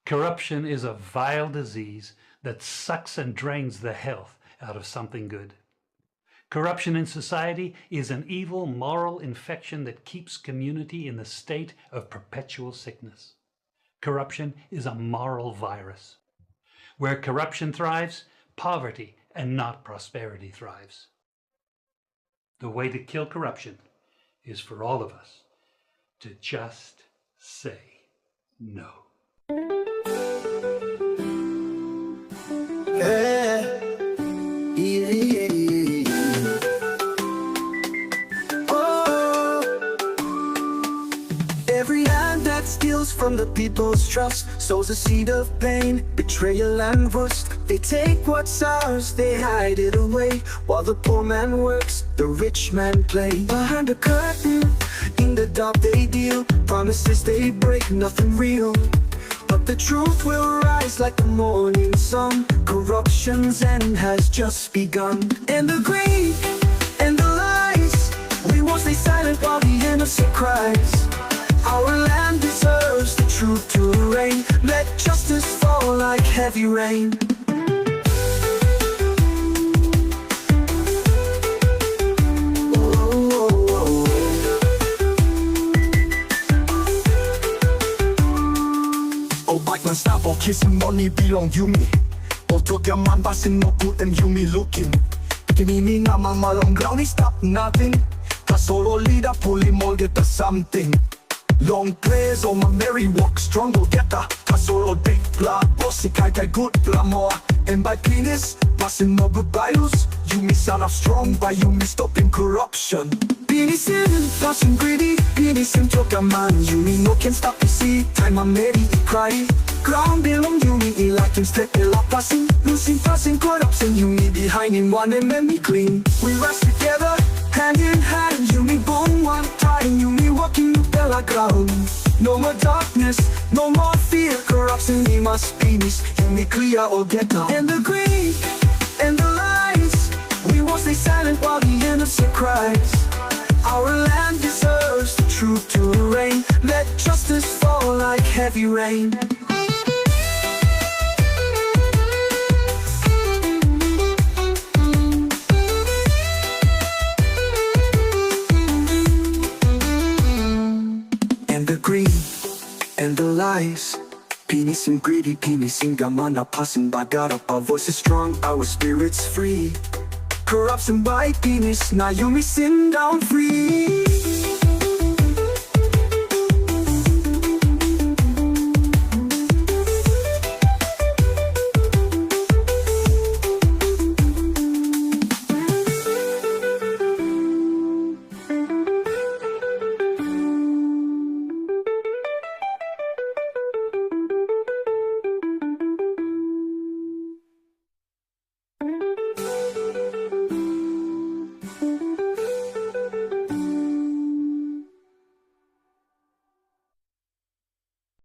Corruption is a vile disease that sucks and drains the health out of something good. Corruption in society is an evil moral infection that keeps community in the state of perpetual sickness. Corruption is a moral virus. Where corruption thrives, poverty and not prosperity thrives. The way to kill corruption is for all of us to just say no. Every hand that steals from the people's trust sows a seed of pain, betrayal and rust. They take what's ours, they hide it away. While the poor man works, the rich man play. Behind the curtain, in the dark they deal. Promises they break, nothing real. But the truth will rise like the morning sun. Corruption's end has just begun. And the greed and the lies, we won't stay silent while the innocent cries. Our land deserves the truth to reign. Let justice fall like heavy rain. Oh, bike man stop or kissing money belong you me. Oh, took your man passing no good and you me looking. Give me naman malong ground stop nothing. Kasolo leader pulling all get the something. Long prayers on my merry walk, strong go getter. Kasolo big blood, bossy kai good more. And by penis, passing no good values. You miss out of strong by you miss stopping corruption. Pinisin, passing greedy, pinisin took a man. You mean no can stop to see, time I'm ready to cry. Ground belong you me like him step a lot passing. Losing passing corruption, you me behind in one and let me clean. We rise together, hand in hand. You me born one time, you me walking the ground. No more darkness, no more fear. Corruption we must finish, you me clear or get out. And the greed and the lies, we won't stay silent while the innocent cries. Our land deserves the truth to reign. Let justice fall like heavy rain. And the greed and the lies, penis and greedy, penis in gamana passing by God up. Our voice is strong, our spirits free. Corruption by penis, now you missing down free.